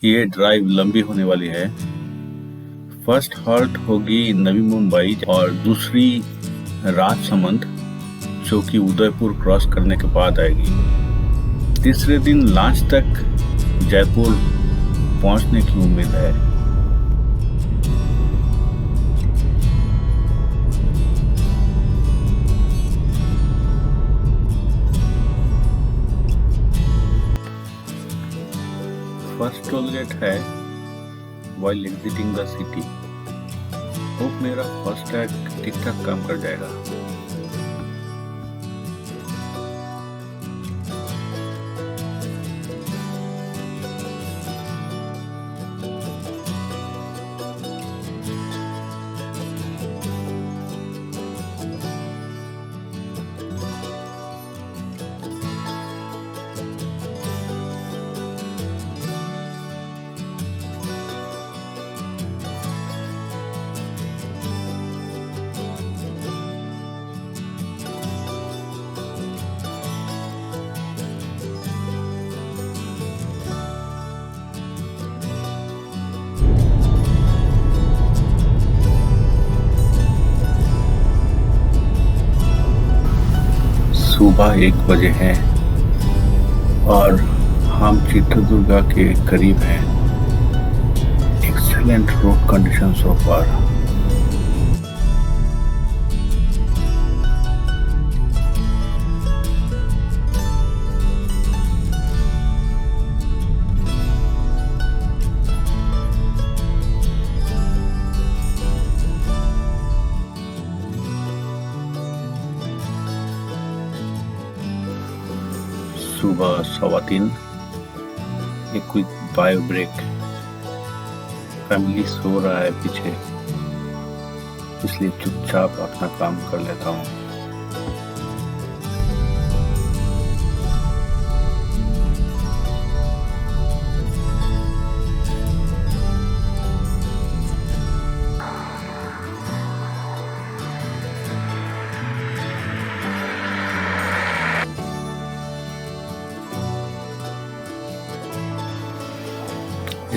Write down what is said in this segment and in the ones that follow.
ये ड्राइव लंबी होने वाली है। फर्स्ट हॉल्ट होगी नवी मुंबई और दूसरी राजसमंद, जो कि उदयपुर क्रॉस करने के बाद आएगी। तीसरे दिन लॉन्च तक जयपुर पहुंचने की उम्मीद है। फर्स्ट टोल गेट है while exiting the city। Hope मेरा फर्स्ट टैग ठीक ठाक काम कर जाएगा। सुबह 1 बजे है और हम चित्रदुर्गा के करीब हैं। Excellent road condition so far. सुबह 3:15। एक क्विक बायो ब्रेक। फैमिली सो रहा है पीछे, इसलिए चुपचाप अपना काम कर लेता हूँ।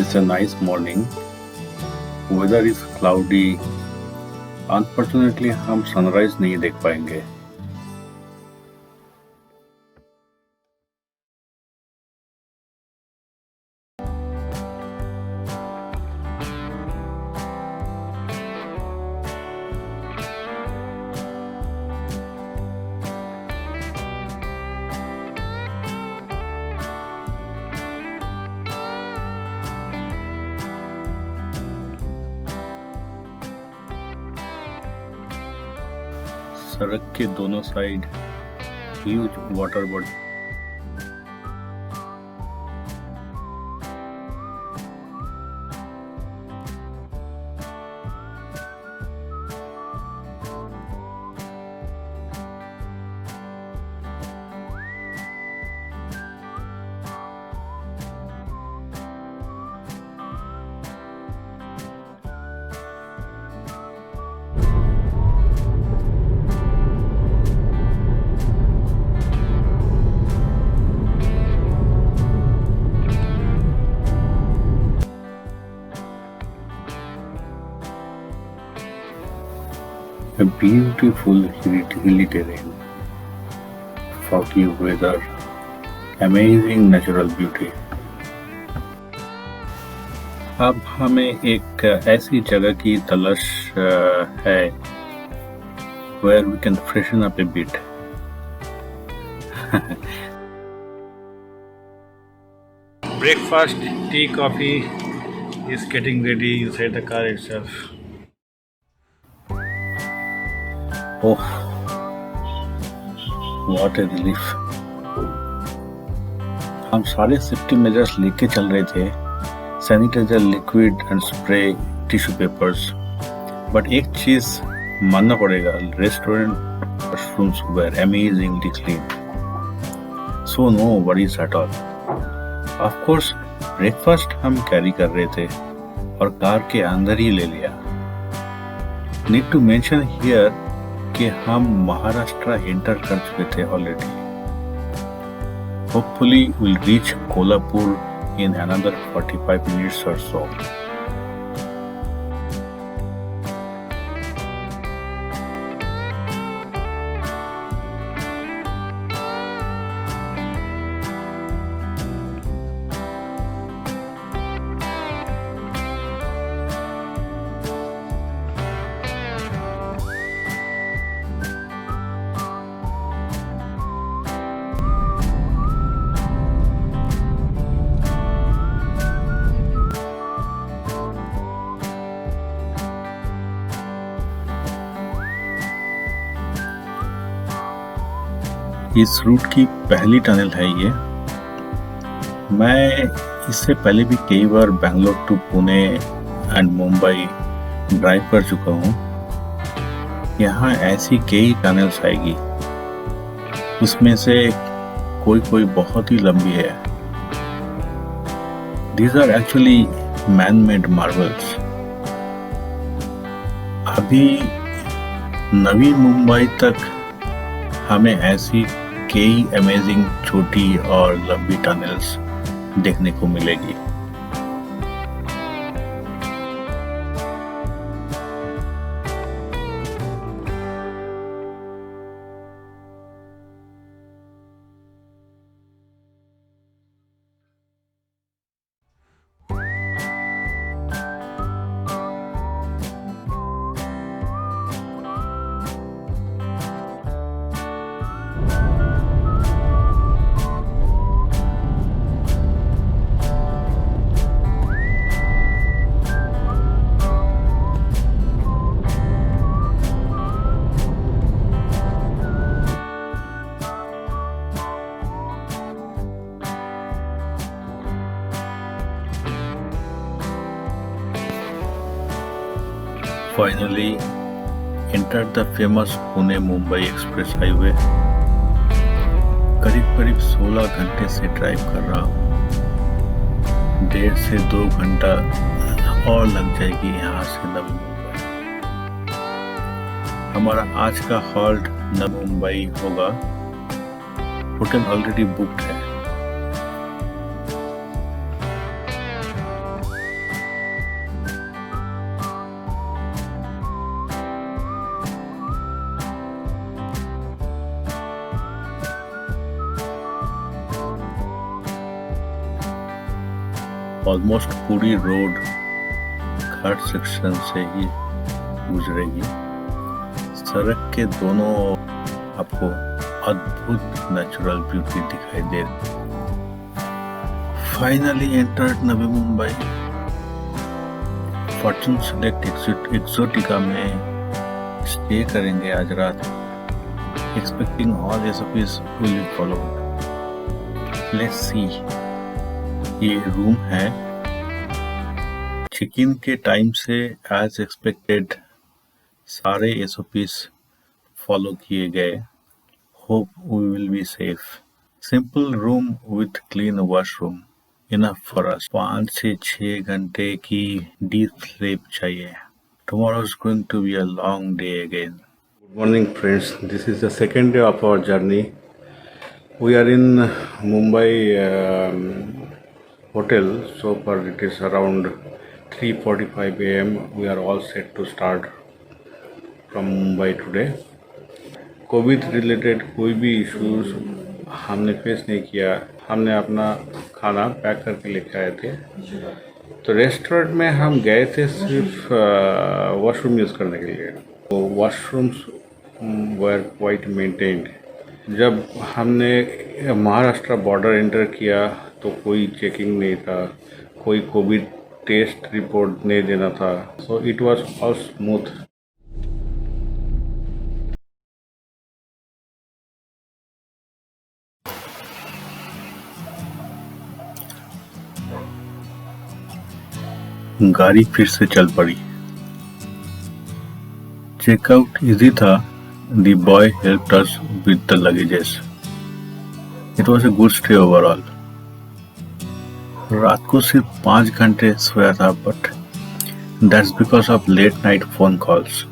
It's a nice morning. Weather is cloudy. Unfortunately, हम सनराइज नहीं देख पाएंगे। सड़क के दोनों side huge water body. A beautiful hilly terrain, foggy weather, amazing natural beauty। अब हमें एक ऐसी जगह की तलाश है where we can freshen up a bit। Breakfast, tea, coffee is getting ready inside the car itself। Oh, what a relief। हम सारे सेफ्टी मेजर्स लेके चल रहे थे, sanitizer, liquid and spray, tissue papers. But एक चीज मानना पड़ेगा, restaurant washrooms were amazingly clean, so no worries at all. Of course breakfast हम कैरी कर रहे थे और कार के अंदर ही ले लिया। नीड टू मेंशन हियर कि हम महाराष्ट्र एंटर कर चुके थे already. Hopefully will reach Kolhapur in another 45 minutes or so. इस रूट की पहली टनल है ये। मैं इससे पहले भी कई बार Bangalore to Pune and Mumbai drive कर चुका हूँ। यहाँ ऐसी कई टनल्स आएगी, उसमें से कोई बहुत ही लंबी है। These are actually man-made marvels। अभी नवी मुंबई तक हमें ऐसी कई अमेजिंग छोटी और लंबी टनल्स देखने को मिलेगी। Finally entered the famous Pune-Mumbai Express Highway। करीब 16 घंटे से ड्राइव कर रहा हूँ। 1.5 से 2 घंटा और लग जाएगी यहाँ से नवी मुंबई। हमारा आज का हॉल्ट नवी मुंबई होगा। होटल ऑलरेडी बुक्ड है। ऑलमोस्ट पूरी रोड घाट सेक्शन से ही गुजरेगी। सड़क के दोनों आपको अद्भुत नेचुरल ब्यूटी दिखाई दे रही। Finally entered Navi Mumbai. Fortune Select Exotica में स्टे करेंगे आज रात। Expecting all SOPs will be followed। Let's see. ये रूम है। चेक इन के टाइम से एज एक्सपेक्टेड सारे SOPs फॉलो किए गए। Hope we will be safe. Simple room with clean washroom enough for us. 5 से 6 घंटे की डीप स्लीप चाहिए। Tomorrow is going to be a long day again. Good morning friends, this is the second day of our journey. We are in Mumbai hotel. So far it is around 3:45 AM. We are all set to start from Mumbai today. Covid related कोई भी issues हमने face नहीं किया। हमने अपना खाना pack करके लेके आए थे। तो रेस्टोरेंट में हम गए थे सिर्फ वॉशरूम यूज़ करने के लिए। तो वॉशरूम्स वर क्वाइट मेंटेन्ड। जब हमने महाराष्ट्र बॉर्डर एंटर किया तो कोई चेकिंग नहीं था, कोई कोविड टेस्ट रिपोर्ट नहीं देना था। So it was all smooth. गाड़ी फिर से चल पड़ी। चेकआउट इजी था। The boy helped us with the luggages. It was a good stay overall. रात को सिर्फ 5 घंटे सोया था, but that's because of late night phone calls.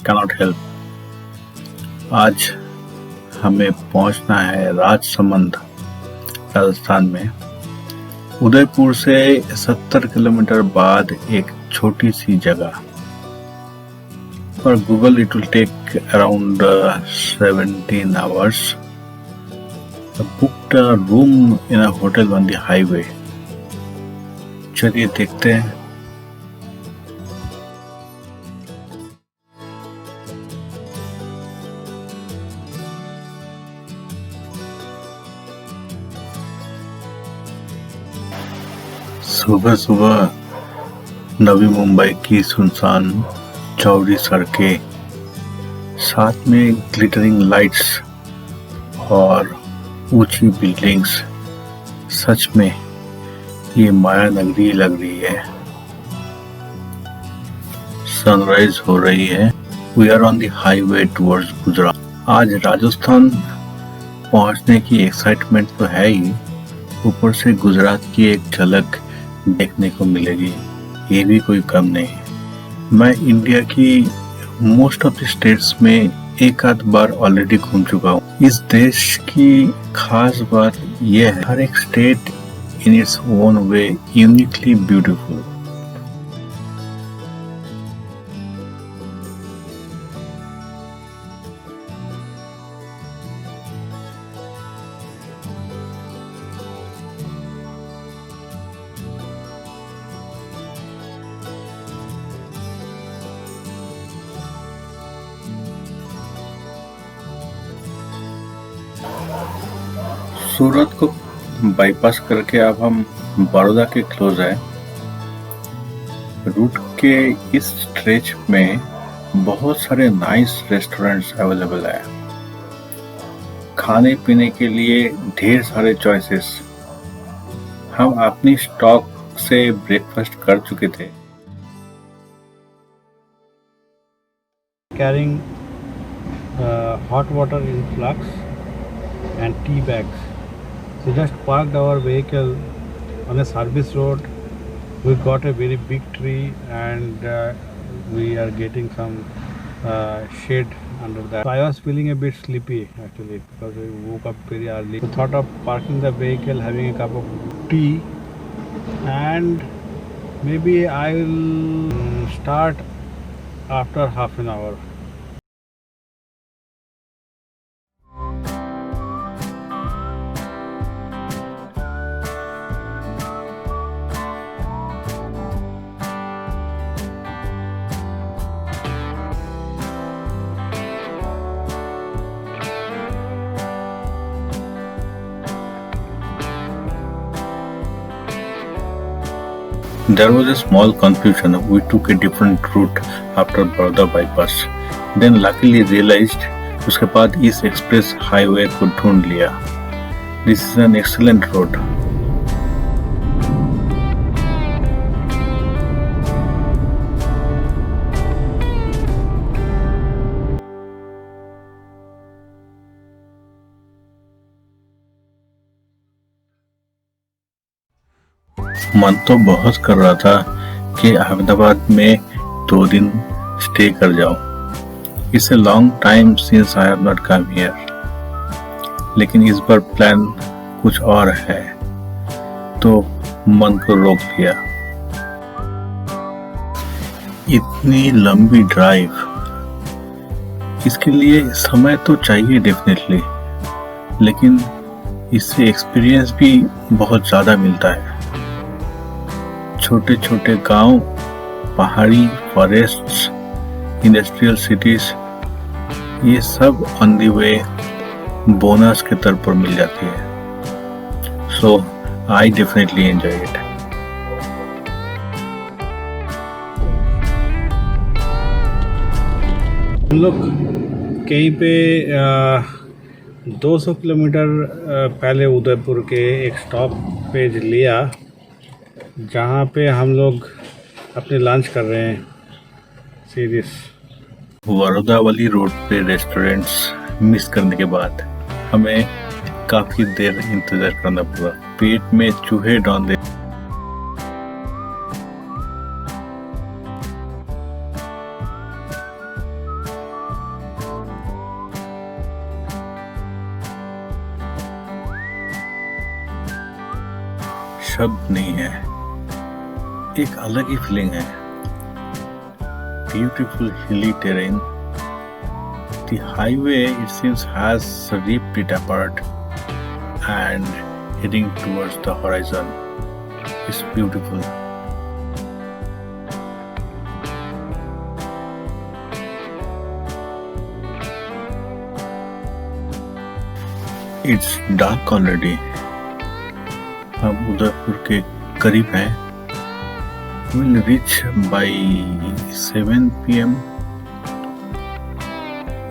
Cannot help. आज हमें पहुंचना है राजसमंद राजस्थान में। उदयपुर से 70 किलोमीटर बाद एक छोटी सी जगह। For Google, it will take around 17 hours. I booked a room in a hotel on the highway. चलिए देखते हैं। सुबह सुबह नवी मुंबई की सुनसान चौड़ी सड़कें, साथ में ग्लिटरिंग लाइट्स और ऊंची बिल्डिंग्स, सच में ये माया नगरी लग रही है। सनराइज हो रही है। We are on the highway towards Gujarat. आज राजस्थान पहुंचने की एक्साइटमेंट तो है ही, ऊपर से गुजरात की एक झलक देखने को मिलेगी, ये भी कोई कम नहीं। मैं इंडिया की मोस्ट ऑफ द स्टेट्स में एक आध बार ऑलरेडी घूम चुका हूँ। इस देश की खास बात यह है, हर एक state in its own way uniquely beautiful. Surat को बाईपास करके अब हम बड़ौदा के क्लोज है। रूट के इस स्ट्रेच में बहुत सारे नाइस रेस्टोरेंट्स अवेलेबल है। खाने पीने के लिए ढेर सारे चॉइसेस। हम अपनी स्टॉक से ब्रेकफास्ट कर चुके थे। Carrying hot water in flask and tea bags. So just parked our vehicle on a service road. We got a very big tree and we are getting some shade under that. So I was feeling a bit sleepy actually because I woke up very early. So thought of parking the vehicle, having a cup of tea, and maybe I will start after half an hour. There was a small confusion. We took a different route after Baroda bypass. Then luckily realized उसके बाद इस express highway को ढूंढ लिया। This is an excellent road. मन तो बहुत कर रहा था कि अहमदाबाद में 2 दिन स्टे कर जाऊं। It's a long time since I have not come here, लेकिन इस बार प्लान कुछ और है तो मन को रोक लिया। इतनी लंबी ड्राइव, इसके लिए समय तो चाहिए डेफिनेटली, लेकिन इससे एक्सपीरियंस भी बहुत ज़्यादा मिलता है। छोटे छोटे गांव, पहाड़ी, फॉरेस्ट्स, इंडस्ट्रियल सिटीज, ये सब ऑन द वे बोनस के तौर पर मिल जाती है। सो आई डेफिनेटली एंजॉय इट। हम लोग कहीं पे 200 किलोमीटर पहले उदयपुर के एक स्टॉप पेज लिया, जहाँ पे हम लोग अपने लंच कर रहे हैं। सीरीज बड़ौदा वाली रोड पे रेस्टोरेंट्स मिस करने के बाद हमें काफी देर इंतजार करना पड़ा। पेट में चूहे दौड़ने शब्द नहीं है, एक अलग ही फीलिंग है। ब्यूटीफुल हिली terrain, the highway it seems has ripped it apart and heading towards the horizon. It's beautiful. It's dark already. हम उदयपुर के करीब हैं. We'll reach by 7 p.m.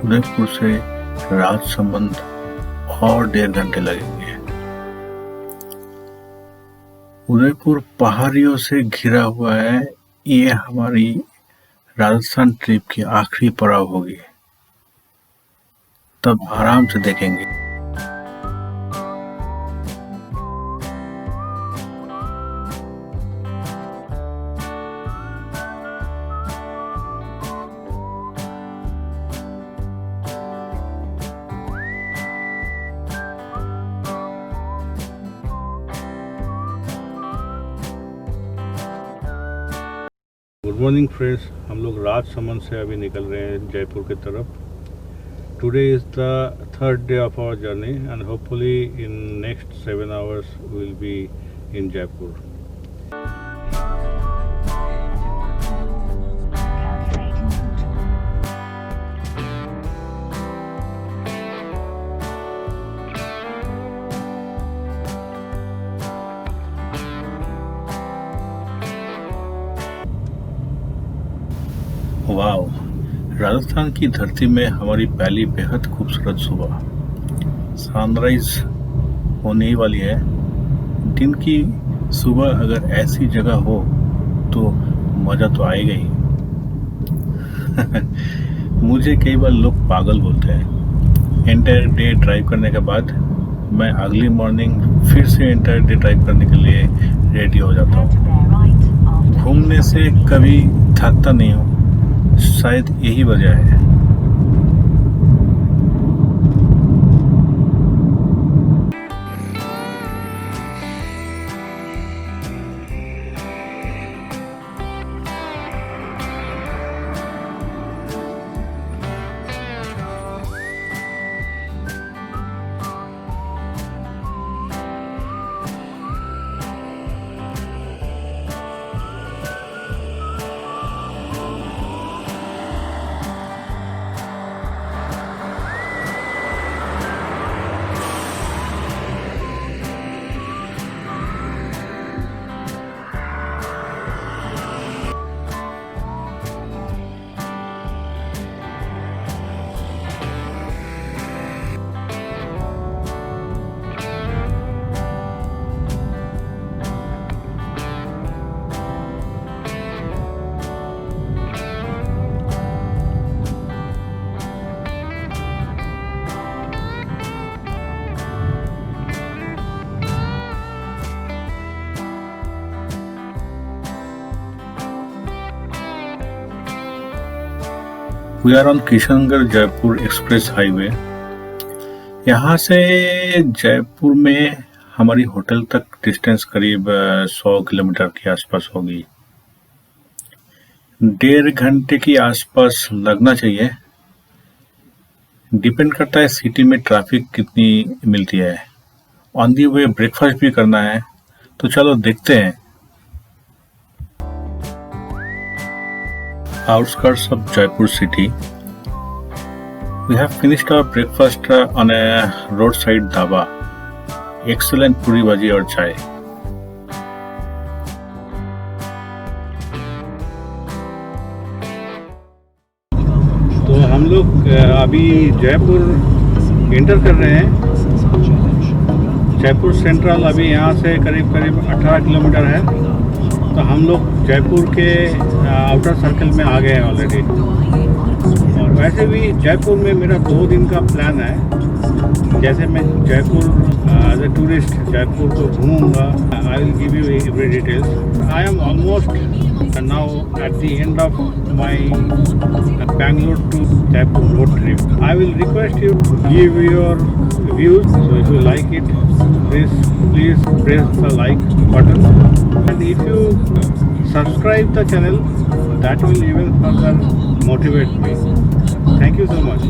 Udaipur से राजसमंद और 1.5 घंटे लगेंगे। उदयपुर पहाड़ियों से घिरा हुआ है। ये हमारी राजस्थान ट्रिप की आखिरी पड़ाव होगी, तब आराम से देखेंगे। गुड मॉर्निंग फ्रेंड्स, हम लोग राजसमंद से अभी निकल रहे हैं जयपुर की तरफ। Today is the 3rd day of our journey and hopefully in next 7 hours we will be in Jaipur. Wow, Rajasthan की धरती में हमारी पहली बेहद खूबसूरत सुबह। सनराइज होने ही वाली है। दिन की सुबह अगर ऐसी जगह हो तो मज़ा तो आएगा ही। मुझे कई बार लोग पागल बोलते हैं। एंटायर डे ड्राइव करने के बाद मैं अगली मॉर्निंग फिर से एंटायर डे ड्राइव करने के लिए रेडी हो जाता हूँ। घूमने से कभी थकता नहीं हूँ, शायद यही वजह है। We are on Kishangarh Jaipur express highway. यहाँ से जयपुर में हमारी होटल तक डिस्टेंस करीब 100 किलोमीटर के आसपास होगी। 1.5 घंटे के आसपास लगना चाहिए। डिपेंड करता है सिटी में ट्रैफिक कितनी मिलती है। ऑन दी वे ब्रेकफास्ट भी करना है, तो चलो देखते हैं। Outskirts of Jaipur city. We have finished our breakfast on a roadside dhaba. Excellent puri bhaji और चाय। तो हम लोग अभी जयपुर एंटर कर रहे हैं। जयपुर सेंट्रल अभी यहाँ से करीब 18 किलोमीटर है। तो हम लोग जयपुर के आउटर सर्कल में आ गए हैं ऑलरेडी। और वैसे भी जयपुर में मेरा 2 दिन का प्लान है। जैसे मैं Jaipur as a tourist Jaipur को घूमूंगा। I will give you every details. I am almost now at the end of my Bangalore to Jaipur road trip. I will request you give your views. So if you like it, please press the like button, and if you subscribe the channel, that will even further motivate me. Thank you so much.